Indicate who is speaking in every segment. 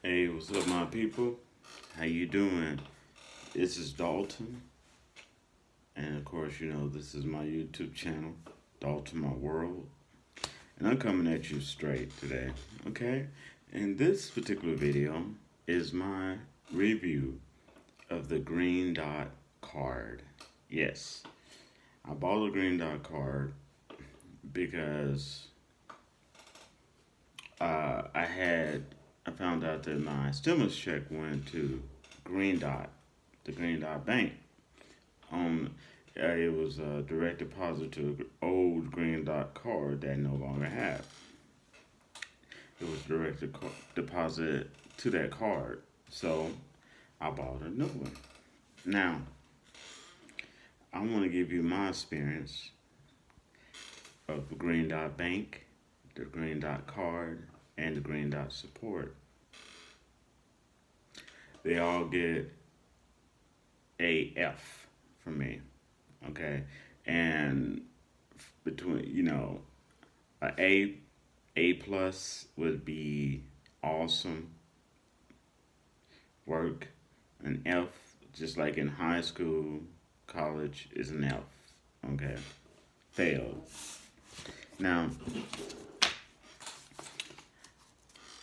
Speaker 1: Hey, what's up, my people? How you doing? This is Dalton, and of course, this is my YouTube channel, Dalton My World, and I'm coming at you straight today. Okay, and this particular video is my review of the green dot card. Yes, I bought a green dot card because I found out that my stimulus check went to Green Dot, the Green Dot Bank. On it was a direct deposit to an old Green Dot card that I no longer have. It was direct deposit to that card, so I bought a new one. Now I want to give you my experience of the Green Dot Bank, the Green Dot card, and the Green Dot support. They all get a F from me, okay? And between a plus would be awesome work. An F, just like in high school, college, is an F, okay? Failed. Now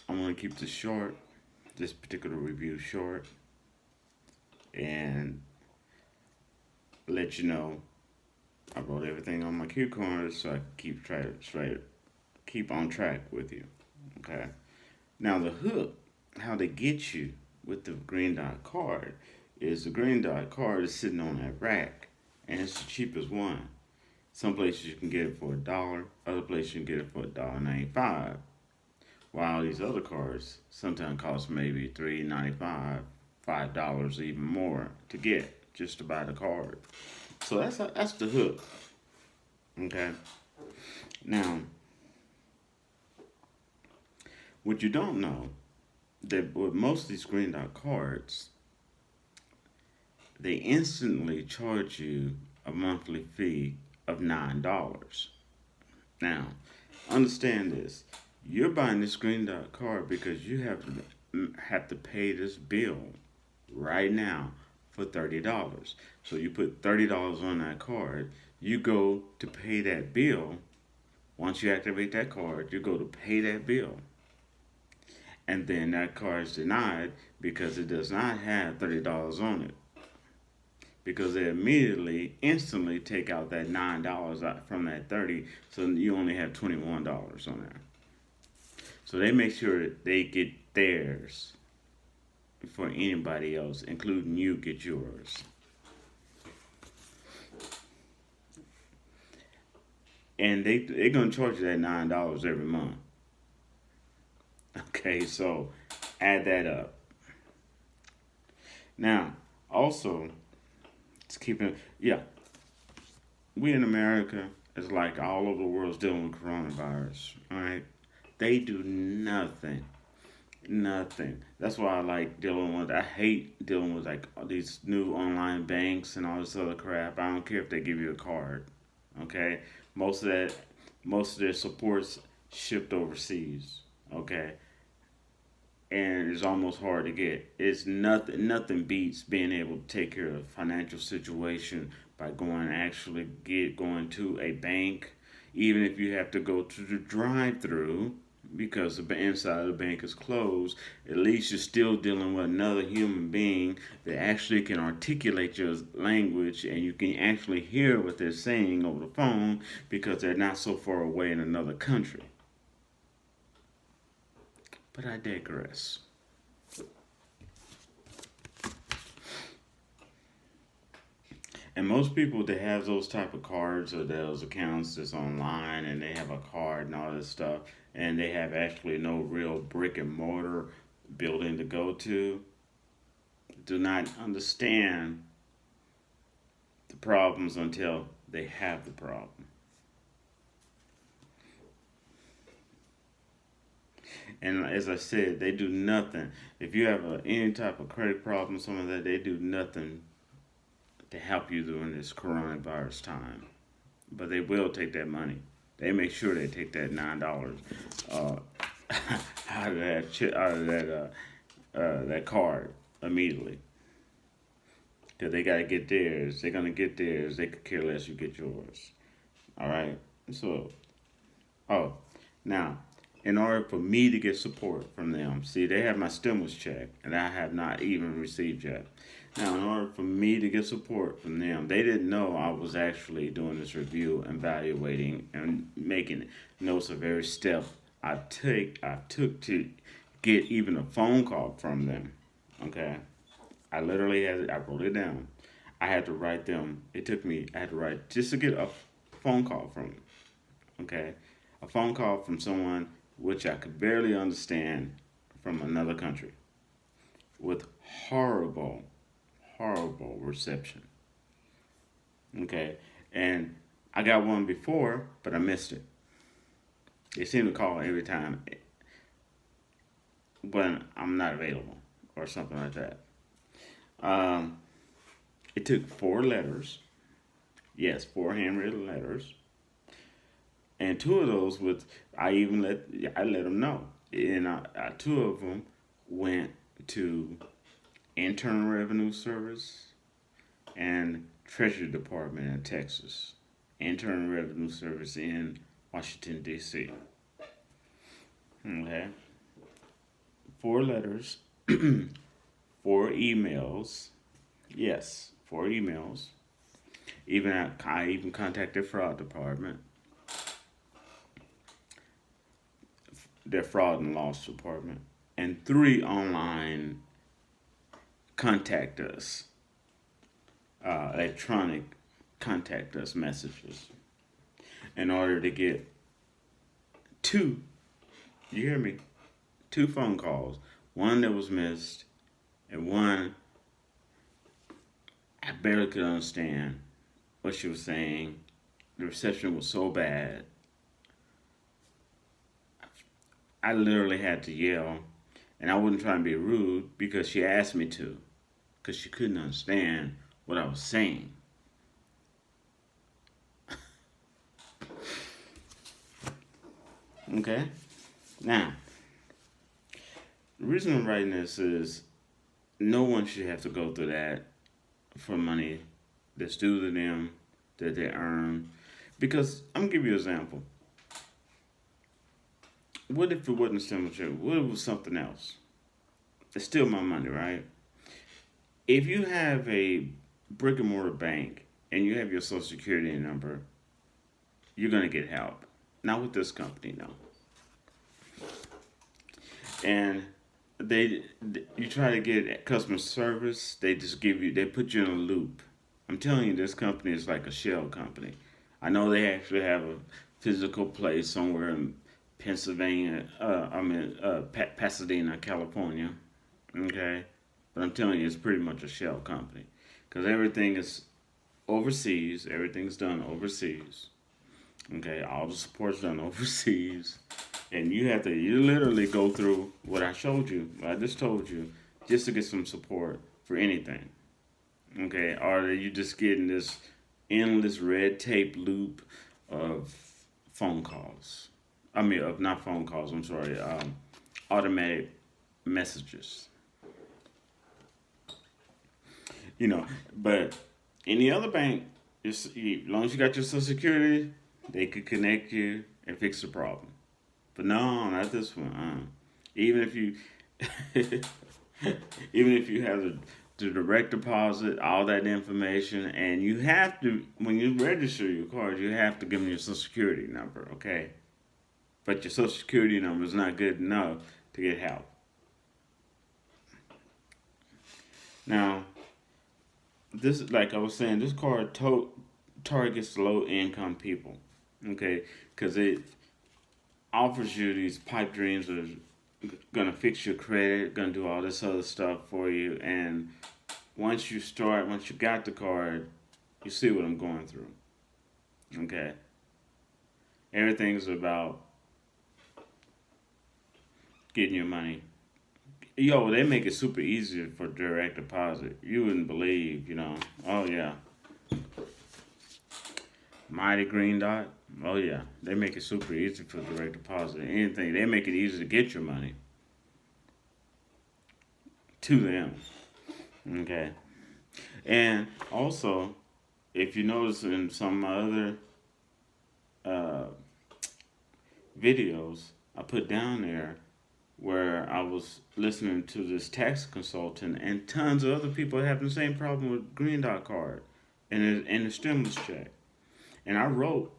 Speaker 1: I'm gonna keep this short, this particular review short, and let you know I wrote everything on my cue cards so I can keep on track with you. Okay. Now the hook, how they get you with the green dot card, is the green dot card is sitting on that rack, and it's the cheapest one. Some places you can get it for $1, other places you can get it for $1.95. While these other cards sometimes cost maybe $3.95, $5, even more to get just to buy the card. So that's the hook. Okay. Now, what you don't know that with most of these green dot cards, they instantly charge you a monthly fee of $9. Now, understand this. You're buying this green dot card because you have to pay this bill right now for $30. So you put $30 on that card. You go to pay that bill. Once you activate that card, you go to pay that bill. And then that card is denied because it does not have $30 on it. Because they immediately, instantly take out that $9 out from that 30, so you only have $21 on there. So they make sure they get theirs before anybody else, including you, get yours. And they're gonna charge you that $9 every month. Okay, so add that up. Now, also, it's keeping we in America is like all over the world is dealing with coronavirus. All right, they do nothing. Nothing. That's why I like dealing with. I hate dealing with like all these new online banks and all this other crap. I don't care if they give you a card. Okay, most of that, most of their supports shipped overseas. Okay, and it's almost hard to get. It's nothing. Nothing beats being able to take care of financial situation by going to a bank, even if you have to go to the drive-through because the inside of the bank is closed. At least you're still dealing with another human being that actually can articulate your language and you can actually hear what they're saying over the phone because they're not so far away in another country. But I digress. And most people that have those type of cards or those accounts that's online and they have a card and all this stuff and they have actually no real brick and mortar building to go to, do not understand the problems until they have the problem. And as I said, they do nothing. If you have any type of credit problem, some of that, they do nothing to help you during this coronavirus time. But they will take that money. They make sure they take that $9 uh, out of that that card immediately. Because they got to get theirs. They're going to get theirs. They could care less you get yours. All right? So, oh, now, in order for me to get support from them, see, they have my stimulus check, and I have not even received yet. Now, in order for me to get support from them, they didn't know I was actually doing this review, evaluating, and making notes of every step I took to get even a phone call from them. Okay, I literally I wrote it down. I had to write them. It took me. I had to write just to get a phone call from them. Okay, a phone call from someone which I could barely understand from another country with horrible, horrible reception. Okay, and I got one before, but I missed it. They seem to call every time when I'm not available or something like that. Um, it took 4 letters. Yes, 4 handwritten letters, and 2 of those with I let them know, and 2 of them went to Internal Revenue Service and Treasury Department in Texas, Internal Revenue Service in Washington D.C. Okay, 4 letters, 4 emails. Yes, 4 emails. I even contacted fraud department, their fraud and loss department, and 3 online contact us, electronic contact us messages in order to get two. You hear me? 2 phone calls. One that was missed, and one I barely could understand what she was saying. The reception was so bad. I literally had to yell, and I wasn't trying to be rude because she asked me to, because she couldn't understand what I was saying. Okay? Now, the reason I'm writing this is no one should have to go through that for money that's due to them that they earn. Because I'm gonna give you an example. What if it wasn't a stimulus check? What if it was something else? It's still my money, right? If you have a brick and mortar bank and you have your social security number, you're gonna get help. Not with this company, no. And you try to get customer service, they put you in a loop. I'm telling you, this company is like a shell company. I know they actually have a physical place somewhere in Pennsylvania, Pasadena, California. Okay, but I'm telling you, it's pretty much a shell company because everything is overseas. Everything's done overseas. Okay, all the support's done overseas, and you literally go through what I showed you, what I just told you, just to get some support for anything. Okay, or are you just getting this endless red tape loop of phone calls? Of not phone calls. I'm sorry, automatic messages. But any other bank, as long as you got your Social Security, they could connect you and fix the problem. But no, not this one. Even if you, even if you have the direct deposit, all that information, and you have to, when you register your card, you have to give them your Social Security number, okay? But your Social Security number is not good enough to get help. Now, this, like I was saying, this card targets low income people, okay? Because it offers you these pipe dreams of gonna fix your credit, gonna do all this other stuff for you, and once you got the card, you see what I'm going through. Okay, everything's about getting your money. Yo, they make it super easy for direct deposit. You wouldn't believe, Oh yeah, Mighty Green Dot. Oh yeah, they make it super easy for direct deposit. Anything, they make it easy to get your money. to them. Okay. And also, if you notice in some other uh, videos I put down there where I was listening to this tax consultant and tons of other people having the same problem with Green Dot card and the stimulus check. And I wrote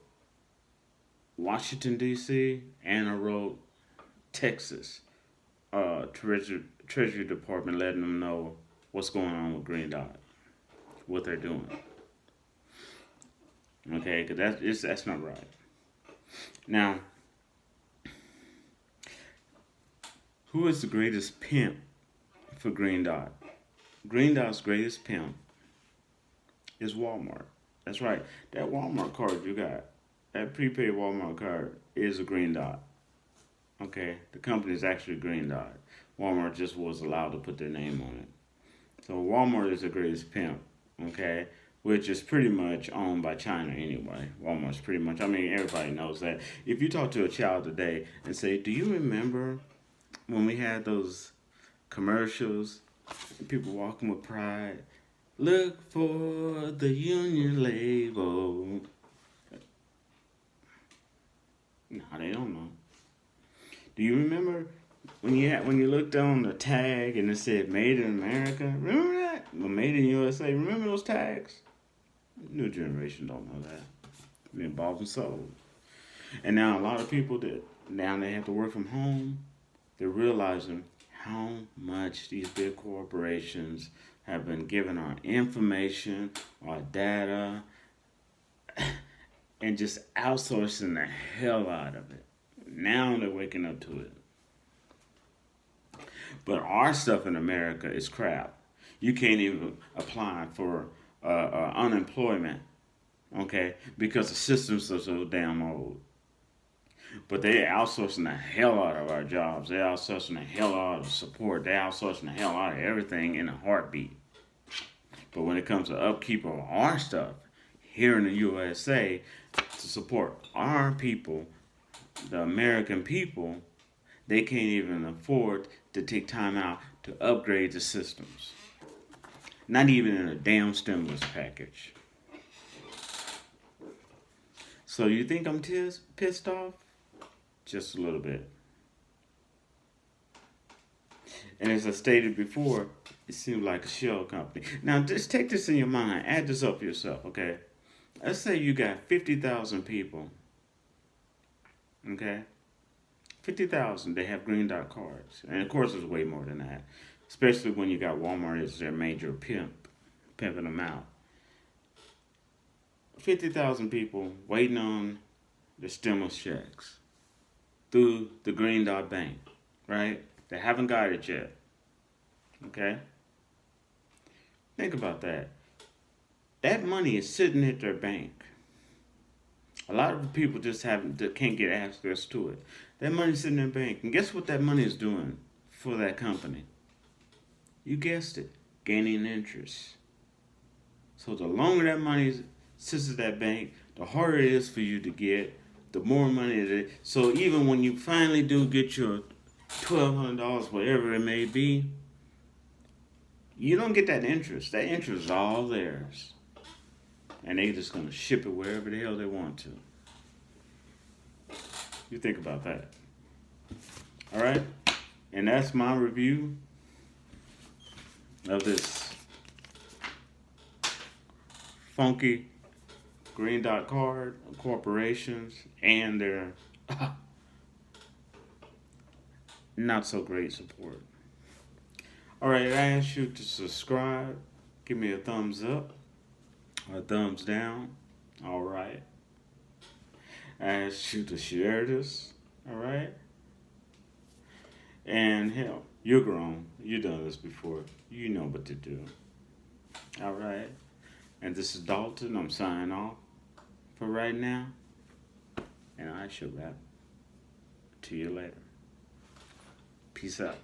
Speaker 1: Washington D.C. and I wrote Texas Treasury Department letting them know what's going on with Green Dot, what they're doing. Okay, because that's not right. Now, who is the greatest pimp for Green Dot? Green Dot's greatest pimp is Walmart. That's right. That Walmart card you got, that prepaid Walmart card is a Green Dot. Okay, the company is actually Green Dot. Walmart just was allowed to put their name on it. So Walmart is the greatest pimp. Okay, which is pretty much owned by China anyway. Walmart's pretty much. I mean, everybody knows that. If you talk to a child today and say, "Do you remember when we had those commercials? People walking with pride. Look for the Union label." No, they don't know. Do you remember when you looked on the tag and it said "Made in America"? Remember that? Well, "Made in USA." Remember those tags? New generation don't know that. Been bought and sold. And now a lot of people that now they have to work from home, they're realizing how much these big corporations have been giving our information, our data, and just outsourcing the hell out of it. Now they're waking up to it. But our stuff in America is crap. You can't even apply for unemployment, okay, because the systems are so damn old. But they're outsourcing the hell out of our jobs. They're outsourcing the hell out of support. They're outsourcing the hell out of everything in a heartbeat. But when it comes to upkeep of our stuff here in the USA to support our people, the American people, they can't even afford to take time out to upgrade the systems. Not even in a damn stimulus package. So you think I'm pissed off? Just a little bit. And as I stated before, it seems like a shell company. Now, just take this in your mind. Add this up yourself, okay? Let's say you got 50,000 people, okay? 50,000, they have Green Dot cards. And of course, it's way more than that. Especially when you got Walmart as their major pimp, pimping them out. 50,000 people waiting on the stimulus checks through the Green Dot Bank, right? They haven't got it yet. Okay? Think about that. That money is sitting at their bank. A lot of people just can't get access to it. That money's sitting in their bank. And guess what that money is doing for that company? You guessed it. Gaining interest. So the longer that money sits at that bank, the harder it is for you to get, the more money it is. So even when you finally do get your $1,200, whatever it may be, you don't get that interest. That interest is all theirs. And they just going to ship it wherever the hell they want to. You think about that. All right? And that's my review of this funky Green Dot card, corporations, and their not so great support. All right, I ask you to subscribe, give me a thumbs up, or a thumbs down. All right. I ask you to share this. All right. And hell, you're grown. You've done this before. You know what to do. All right. And this is Dalton. I'm signing off for right now. And I shall rap to you later. Peace out.